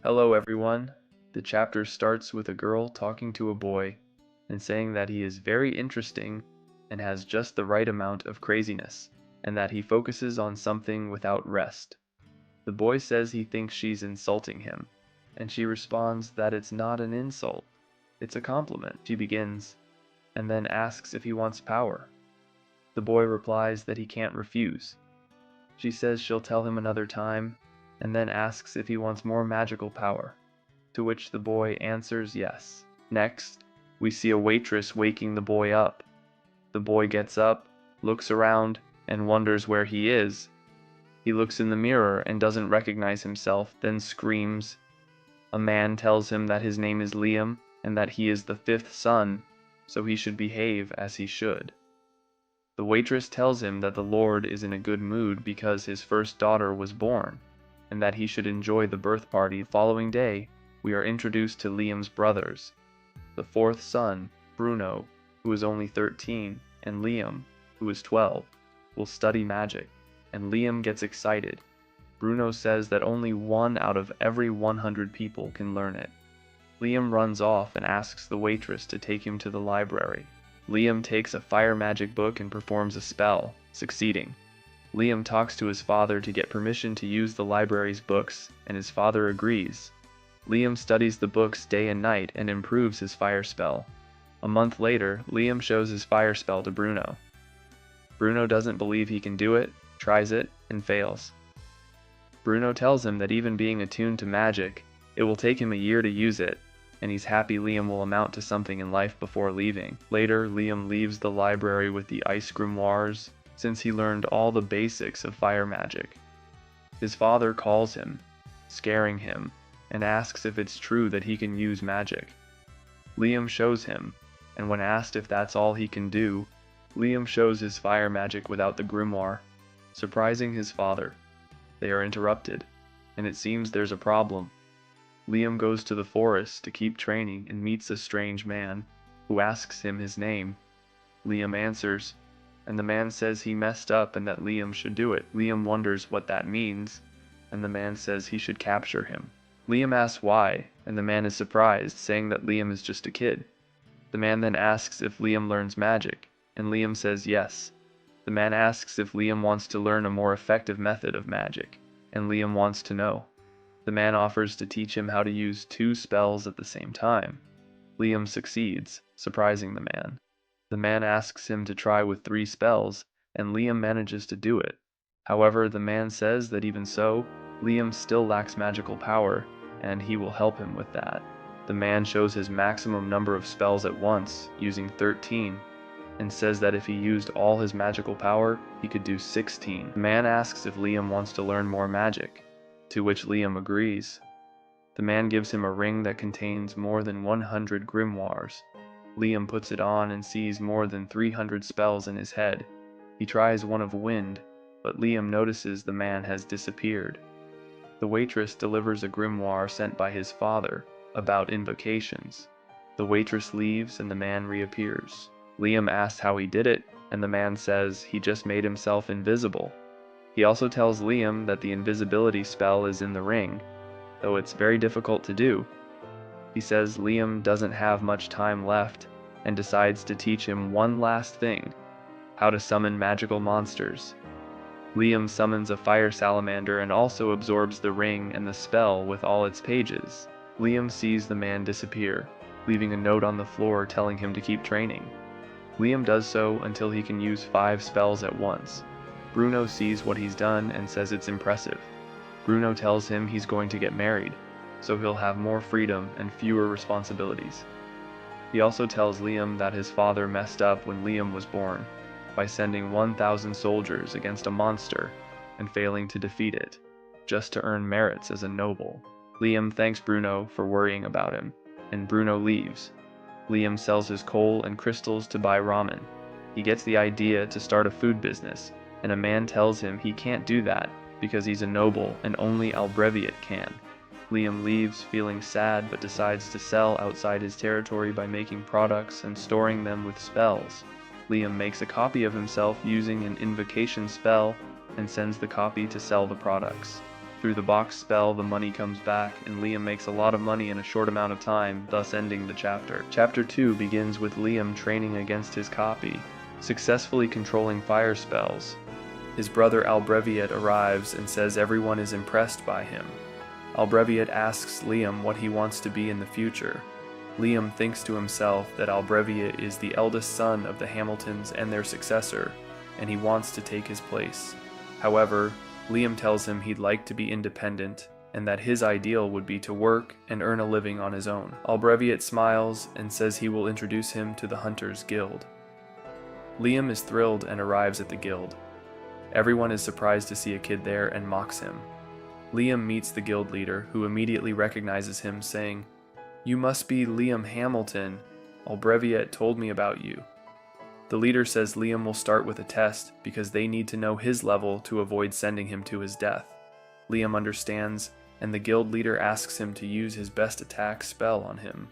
Hello everyone. The chapter starts with a girl talking to a boy and saying that he is very interesting and has just the right amount of craziness, and that he focuses on something without rest. The boy says he thinks she's insulting him, and she responds that it's not an insult, it's a compliment. She begins, and then asks if he wants power. The boy replies that he can't refuse. She says she'll tell him another time, and then asks if he wants more magical power, to which the boy answers yes. Next, we see a waitress waking the boy up. The boy gets up, looks around, and wonders where he is. He looks in the mirror and doesn't recognize himself, then screams. A man tells him that his name is Liam and that he is the fifth son, so he should behave as he should. The waitress tells him that the Lord is in a good mood because his first daughter was born, and that he should enjoy the birth party. The following day, we are introduced to Liam's brothers. The fourth son, Bruno, who is only 13, and Liam, who is 12, will study magic, and Liam gets excited. Bruno says that only 1 out of every 100 people can learn it. Liam runs off and asks the waitress to take him to the library. Liam takes a fire magic book and performs a spell, succeeding. Liam talks to his father to get permission to use the library's books, and his father agrees. Liam studies the books day and night and improves his fire spell. A month later, Liam shows his fire spell to Bruno. Bruno doesn't believe he can do it, tries it, and fails. Bruno tells him that even being attuned to magic, it will take him a year to use it, and he's happy Liam will amount to something in life before leaving. Later, Liam leaves the library with the ice grimoires, since he learned all the basics of fire magic. His father calls him, scaring him, and asks if it's true that he can use magic. Liam shows him, and when asked if that's all he can do, Liam shows his fire magic without the grimoire, surprising his father. They are interrupted, and it seems there's a problem. Liam goes to the forest to keep training and meets a strange man, who asks him his name. Liam answers, and the man says he messed up and that Liam should do it. Liam wonders what that means, and the man says he should capture him. Liam asks why, and the man is surprised, saying that Liam is just a kid. The man then asks if Liam learns magic, and Liam says yes. The man asks if Liam wants to learn a more effective method of magic, and Liam wants to know. The man offers to teach him how to use 2 spells at the same time. Liam succeeds, surprising the man. The man asks him to try with 3 spells, and Liam manages to do it. However, the man says that even so, Liam still lacks magical power, and he will help him with that. The man shows his maximum number of spells at once, using 13, and says that if he used all his magical power, he could do 16. The man asks if Liam wants to learn more magic, to which Liam agrees. The man gives him a ring that contains more than 100 grimoires. Liam puts it on and sees more than 300 spells in his head. He tries one of wind, but Liam notices the man has disappeared. The waitress delivers a grimoire sent by his father about invocations. The waitress leaves and the man reappears. Liam asks how he did it, and the man says he just made himself invisible. He also tells Liam that the invisibility spell is in the ring, though it's very difficult to do. He says Liam doesn't have much time left and decides to teach him one last thing: how to summon magical monsters. Liam summons a fire salamander and also absorbs the ring and the spell with all its pages. Liam sees the man disappear, leaving a note on the floor telling him to keep training. Liam does so until he can use 5 spells at once. Bruno sees what he's done and says it's impressive. Bruno tells him he's going to get married, so he'll have more freedom and fewer responsibilities. He also tells Liam that his father messed up when Liam was born, by sending 1,000 soldiers against a monster and failing to defeat it, just to earn merits as a noble. Liam thanks Bruno for worrying about him, and Bruno leaves. Liam sells his coal and crystals to buy ramen. He gets the idea to start a food business, and a man tells him he can't do that because he's a noble and only Albreviate can. Liam leaves feeling sad but decides to sell outside his territory by making products and storing them with spells. Liam makes a copy of himself using an invocation spell and sends the copy to sell the products. Through the box spell, the money comes back, and Liam makes a lot of money in a short amount of time, thus ending the chapter. Chapter 2 begins with Liam training against his copy, successfully controlling fire spells. His brother Albreviate arrives and says everyone is impressed by him. Albreviate asks Liam what he wants to be in the future. Liam thinks to himself that Albreviate is the eldest son of the Hamiltons and their successor, and he wants to take his place. However, Liam tells him he'd like to be independent, and that his ideal would be to work and earn a living on his own. Albreviate smiles and says he will introduce him to the Hunters Guild. Liam is thrilled and arrives at the guild. Everyone is surprised to see a kid there and mocks him. Liam meets the guild leader, who immediately recognizes him, saying, "You must be Liam Hamilton. Albreviate told me about you." The leader says Liam will start with a test because they need to know his level to avoid sending him to his death. Liam understands, and the guild leader asks him to use his best attack spell on him.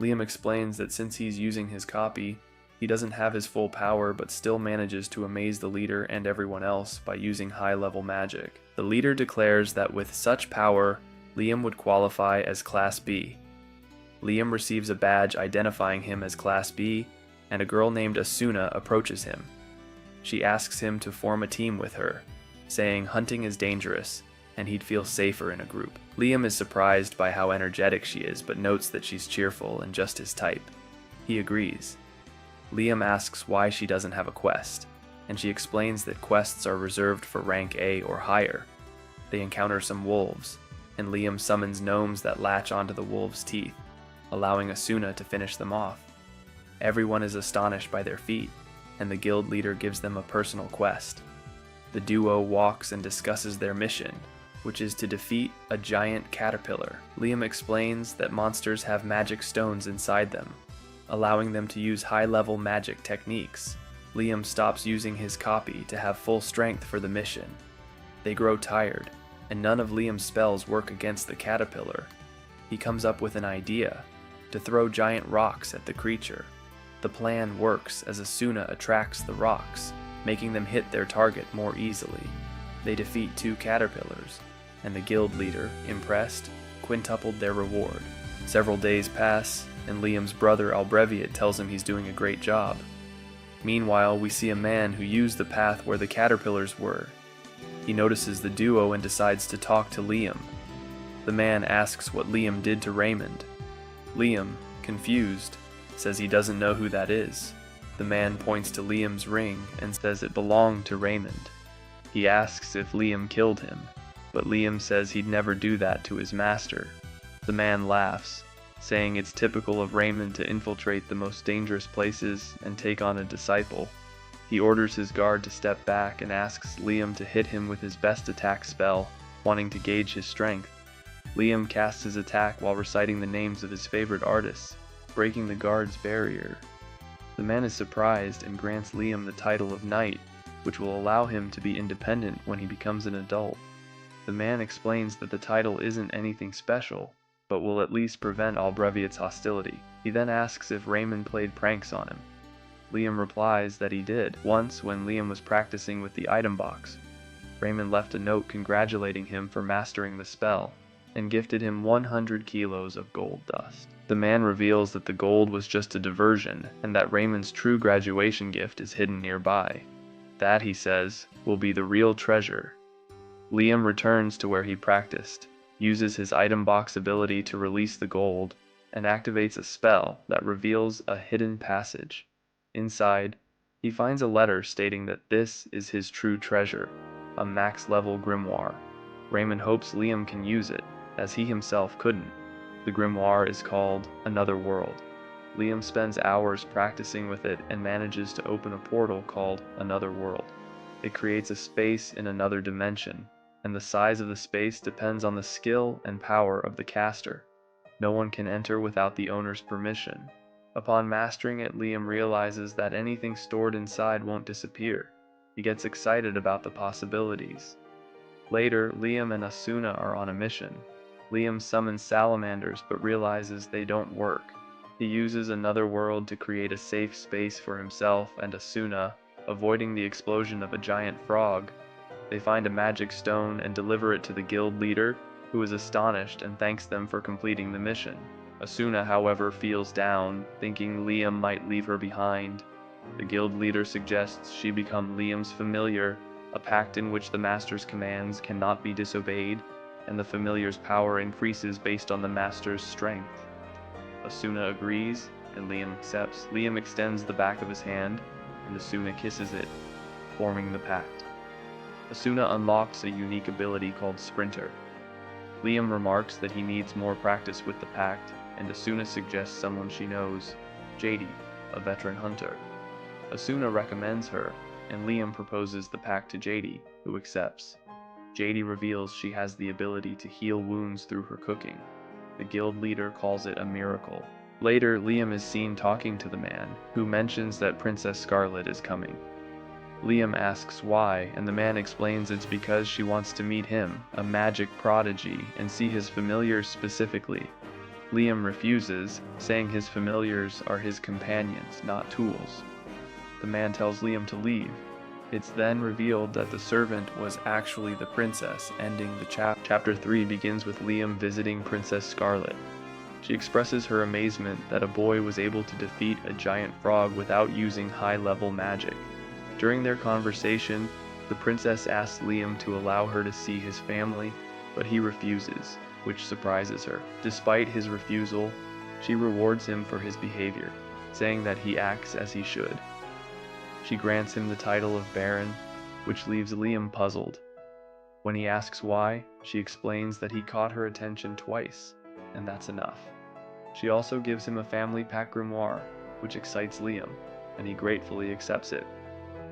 Liam explains that since he's using his copy, he doesn't have his full power but still manages to amaze the leader and everyone else by using high-level magic. The leader declares that with such power, Liam would qualify as Class B. Liam receives a badge identifying him as Class B, and a girl named Asuna approaches him. She asks him to form a team with her, saying hunting is dangerous, and he'd feel safer in a group. Liam is surprised by how energetic she is, but notes that she's cheerful and just his type. He agrees. Liam asks why she doesn't have a quest, and she explains that quests are reserved for rank A or higher. They encounter some wolves, and Liam summons gnomes that latch onto the wolves' teeth, allowing Asuna to finish them off. Everyone is astonished by their feat, and the guild leader gives them a personal quest. The duo walks and discusses their mission, which is to defeat a giant caterpillar. Liam explains that monsters have magic stones inside them, allowing them to use high-level magic techniques. Liam stops using his copy to have full strength for the mission. They grow tired, and none of Liam's spells work against the caterpillar. He comes up with an idea, to throw giant rocks at the creature. The plan works as Asuna attracts the rocks, making them hit their target more easily. They defeat 2 caterpillars, and the guild leader, impressed, quintupled their reward. Several days pass, and Liam's brother Albreviate tells him he's doing a great job. Meanwhile, we see a man who used the path where the caterpillars were. He notices the duo and decides to talk to Liam. The man asks what Liam did to Raymond. Liam, confused, says he doesn't know who that is. The man points to Liam's ring and says it belonged to Raymond. He asks if Liam killed him, but Liam says he'd never do that to his master. The man laughs, saying it's typical of Raymond to infiltrate the most dangerous places and take on a disciple. He orders his guard to step back and asks Liam to hit him with his best attack spell, wanting to gauge his strength. Liam casts his attack while reciting the names of his favorite artists, breaking the guard's barrier. The man is surprised and grants Liam the title of knight, which will allow him to be independent when he becomes an adult. The man explains that the title isn't anything special, but will at least prevent Albreviate's hostility. He then asks if Raymond played pranks on him. Liam replies that he did, once when Liam was practicing with the item box. Raymond left a note congratulating him for mastering the spell, and gifted him 100 kilos of gold dust. The man reveals that the gold was just a diversion, and that Raymond's true graduation gift is hidden nearby. That, he says, will be the real treasure. Liam returns to where he practiced, uses his item box ability to release the gold, and activates a spell that reveals a hidden passage. Inside, he finds a letter stating that this is his true treasure, a max-level grimoire. Raymond hopes Liam can use it, as he himself couldn't. The grimoire is called Another World. Liam spends hours practicing with it and manages to open a portal called Another World. It creates a space in another dimension, and the size of the space depends on the skill and power of the caster. No one can enter without the owner's permission. Upon mastering it, Liam realizes that anything stored inside won't disappear. He gets excited about the possibilities. Later, Liam and Asuna are on a mission. Liam summons salamanders but realizes they don't work. He uses Another World to create a safe space for himself and Asuna, avoiding the explosion of a giant frog. They find a magic stone and deliver it to the guild leader, who is astonished and thanks them for completing the mission. Asuna, however, feels down, thinking Liam might leave her behind. The guild leader suggests she become Liam's familiar, a pact in which the master's commands cannot be disobeyed, and the familiar's power increases based on the master's strength. Asuna agrees, and Liam accepts. Liam extends the back of his hand, and Asuna kisses it, forming the pact. Asuna unlocks a unique ability called Sprinter. Liam remarks that he needs more practice with the pact, and Asuna suggests someone she knows, JD, a veteran hunter. Asuna recommends her, and Liam proposes the pact to JD, who accepts. JD reveals she has the ability to heal wounds through her cooking. The guild leader calls it a miracle. Later, Liam is seen talking to the man, who mentions that Princess Scarlet is coming. Liam asks why, and the man explains it's because she wants to meet him, a magic prodigy, and see his familiars specifically. Liam refuses, saying his familiars are his companions, not tools. The man tells Liam to leave. It's then revealed that the servant was actually the princess, ending the Chapter 3 begins with Liam visiting Princess Scarlet. She expresses her amazement that a boy was able to defeat a giant frog without using high-level magic. During their conversation, the princess asks Liam to allow her to see his family, but he refuses, which surprises her. Despite his refusal, she rewards him for his behavior, saying that he acts as he should. She grants him the title of Baron, which leaves Liam puzzled. When he asks why, she explains that he caught her attention twice, and that's enough. She also gives him a family pack grimoire, which excites Liam, and he gratefully accepts it.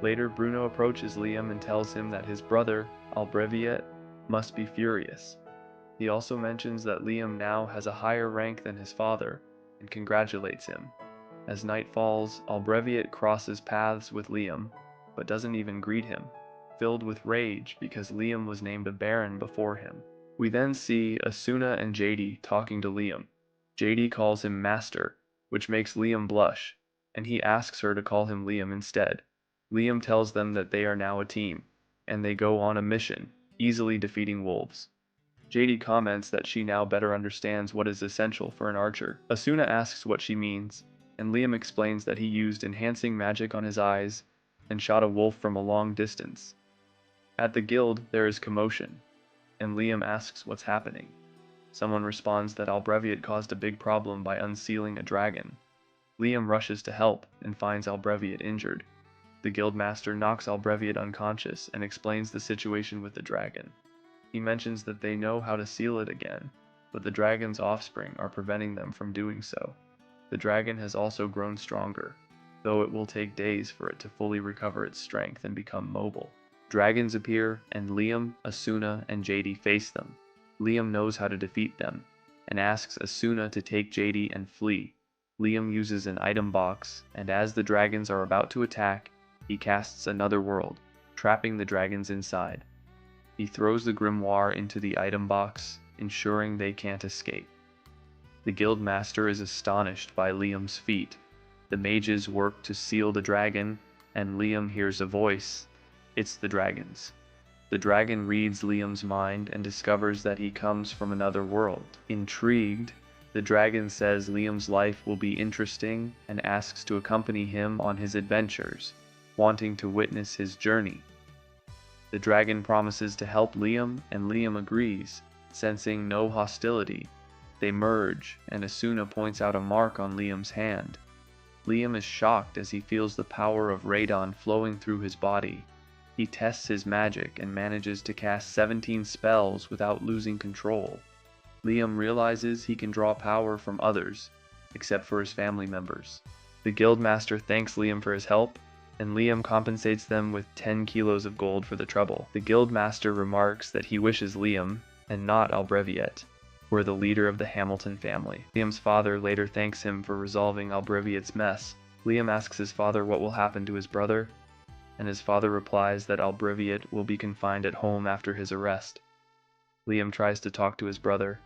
Later, Bruno approaches Liam and tells him that his brother, Albreviet, must be furious. He also mentions that Liam now has a higher rank than his father, and congratulates him. As night falls, Albreviet crosses paths with Liam, but doesn't even greet him, filled with rage because Liam was named a baron before him. We then see Asuna and JD talking to Liam. JD calls him Master, which makes Liam blush, and he asks her to call him Liam instead. Liam tells them that they are now a team, and they go on a mission, easily defeating wolves. JD comments that she now better understands what is essential for an archer. Asuna asks what she means, and Liam explains that he used enhancing magic on his eyes and shot a wolf from a long distance. At the guild, there is commotion, and Liam asks what's happening. Someone responds that Albreviet caused a big problem by unsealing a dragon. Liam rushes to help and finds Albreviet injured. The guildmaster knocks Albreviet unconscious and explains the situation with the dragon. He mentions that they know how to seal it again, but the dragon's offspring are preventing them from doing so. The dragon has also grown stronger, though it will take days for it to fully recover its strength and become mobile. Dragons appear, and Liam, Asuna, and JD face them. Liam knows how to defeat them, and asks Asuna to take JD and flee. Liam uses an item box, and as the dragons are about to attack, he casts another world, trapping the dragons inside. He throws the grimoire into the item box, ensuring they can't escape. The guildmaster is astonished by Liam's feat. The mages work to seal the dragon, and Liam hears a voice. It's the dragon's. The dragon reads Liam's mind and discovers that he comes from another world. Intrigued, the dragon says Liam's life will be interesting and asks to accompany him on his adventures, wanting to witness his journey. The dragon promises to help Liam, and Liam agrees, sensing no hostility. They merge, and Asuna points out a mark on Liam's hand. Liam is shocked as he feels the power of Radon flowing through his body. He tests his magic and manages to cast 17 spells without losing control. Liam realizes he can draw power from others, except for his family members. The guildmaster thanks Liam for his help, and Liam compensates them with 10 kilos of gold for the trouble. The guildmaster remarks that he wishes Liam, and not Albreviet, were the leader of the Hamilton family. Liam's father later thanks him for resolving Albreviet's mess. Liam asks his father what will happen to his brother, and his father replies that Albreviet will be confined at home after his arrest. Liam tries to talk to his brother,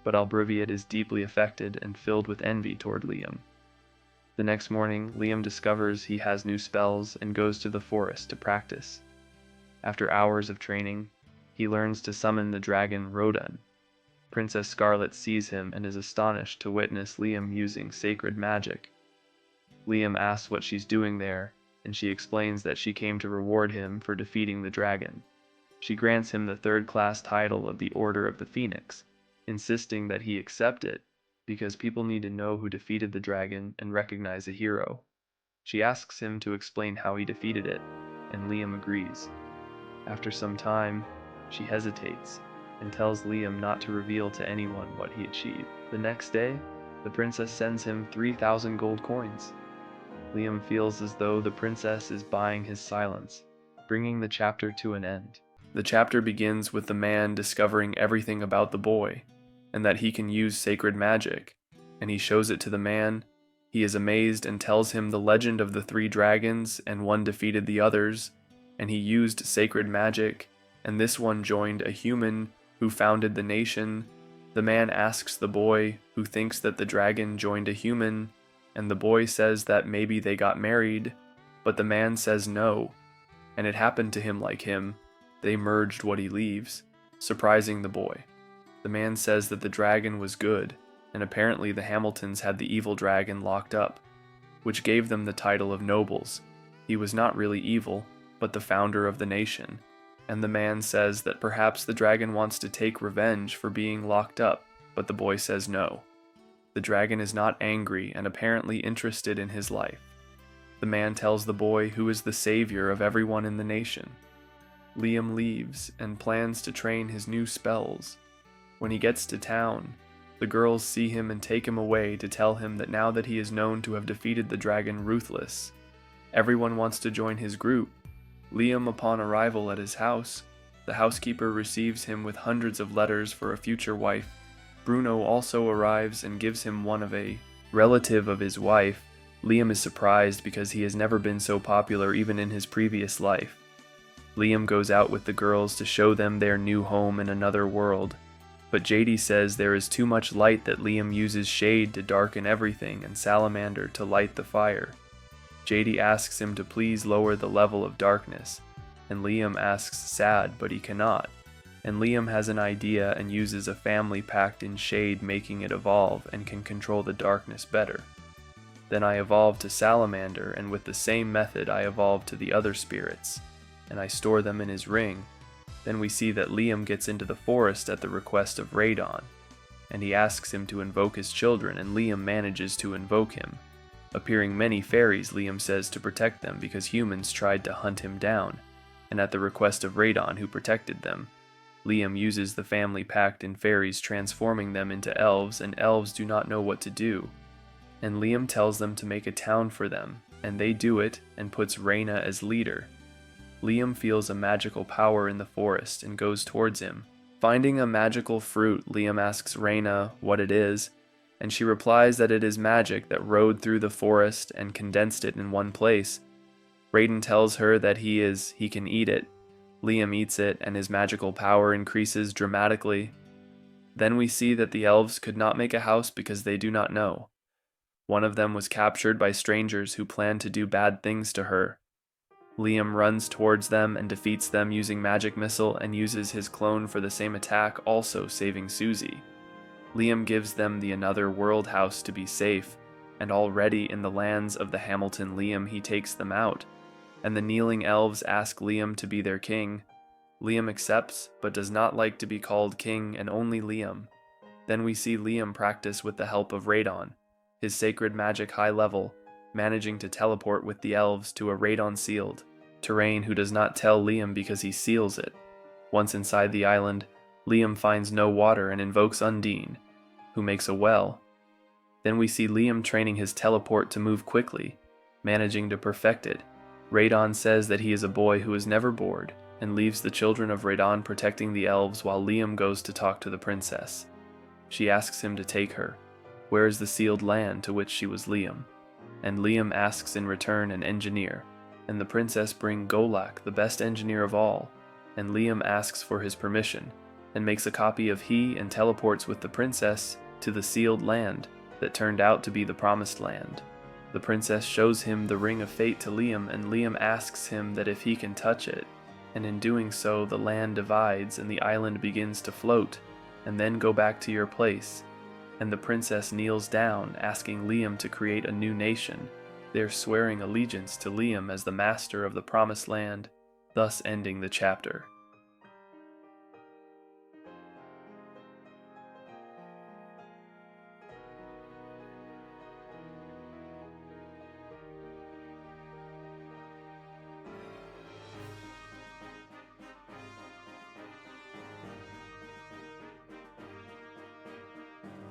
but Albreviet is deeply affected and filled with envy toward Liam. The next morning, Liam discovers he has new spells and goes to the forest to practice. After hours of training, he learns to summon the dragon Rodan. Princess Scarlet sees him and is astonished to witness Liam using sacred magic. Liam asks what she's doing there, and she explains that she came to reward him for defeating the dragon. She grants him the third-class title of the Order of the Phoenix, insisting that he accept it because people need to know who defeated the dragon and recognize a hero. She asks him to explain how he defeated it, and Liam agrees. After some time, she hesitates and tells Liam not to reveal to anyone what he achieved. The next day, the princess sends him 3,000 gold coins. Liam feels as though the princess is buying his silence, bringing the chapter to an end. The chapter begins with the man discovering everything about the boy, and that he can use sacred magic, and he shows it to the man. He is amazed and tells him the legend of the 3 dragons, and one defeated the others, and he used sacred magic, and this one joined a human who founded the nation. The man asks the boy, who thinks that the dragon joined a human, and the boy says that maybe they got married, but the man says no, and it happened to him like him. They merged what he leaves, surprising the boy. The man says that the dragon was good, and apparently the Hamiltons had the evil dragon locked up, which gave them the title of nobles. He was not really evil, but the founder of the nation, and the man says that perhaps the dragon wants to take revenge for being locked up, but the boy says no. The dragon is not angry and apparently interested in his life. The man tells the boy who is the savior of everyone in the nation. Liam leaves and plans to train his new spells. When he gets to town, the girls see him and take him away to tell him that now that he is known to have defeated the dragon Ruthless, everyone wants to join his group. Liam, upon arrival at his house, the housekeeper receives him with hundreds of letters for a future wife. Bruno also arrives and gives him one of a relative of his wife. Liam is surprised because he has never been so popular even in his previous life. Liam goes out with the girls to show them their new home in another world, but JD says there is too much light that Liam uses shade to darken everything and salamander to light the fire. JD asks him to please lower the level of darkness, and Liam asks sad, but he cannot. And Liam has an idea and uses a family pact in shade, making it evolve and can control the darkness better. Then I evolve to salamander, and with the same method I evolve to the other spirits, and I store them in his ring. Then we see that Liam gets into the forest at the request of Radon, and he asks him to invoke his children, and Liam manages to invoke him. Appearing many fairies, Liam says, to protect them because humans tried to hunt him down, and at the request of Radon, who protected them, Liam uses the family pact in fairies, transforming them into elves, and elves do not know what to do. And Liam tells them to make a town for them, and they do it and puts Reyna as leader. Liam feels a magical power in the forest and goes towards him. Finding a magical fruit, Liam asks Reyna what it is, and she replies that it is magic that rode through the forest and condensed it in one place. Raiden tells her that he can eat it. Liam eats it, and his magical power increases dramatically. Then we see that the elves could not make a house because they do not know. One of them was captured by strangers who planned to do bad things to her. Liam runs towards them and defeats them using magic missile and uses his clone for the same attack, also saving Susie. Liam gives them the another world house to be safe, and already in the lands of the Hamilton Liam he takes them out, and the kneeling elves ask Liam to be their king. Liam accepts, but does not like to be called king, and only Liam. Then we see Liam practice with the help of Radon, his sacred magic high level, managing to teleport with the elves to a Radon-sealed terrain who does not tell Liam because he seals it. Once inside the island, Liam finds no water and invokes Undine, who makes a well. Then we see Liam training his teleport to move quickly, managing to perfect it. Radon says that he is a boy who is never bored, and leaves the children of Radon protecting the elves while Liam goes to talk to the princess. She asks him to take her. Where is the sealed land to which she was Liam? And Liam asks in return an engineer, and the princess brings Golak, the best engineer of all, and Liam asks for his permission, and makes a copy of he and teleports with the princess to the sealed land that turned out to be the promised land. The princess shows him the ring of fate to Liam, and Liam asks him that if he can touch it, and in doing so the land divides and the island begins to float, and then go back to your place, and the princess kneels down, asking Liam to create a new nation, there swearing allegiance to Liam as the master of the promised land, thus ending the chapter.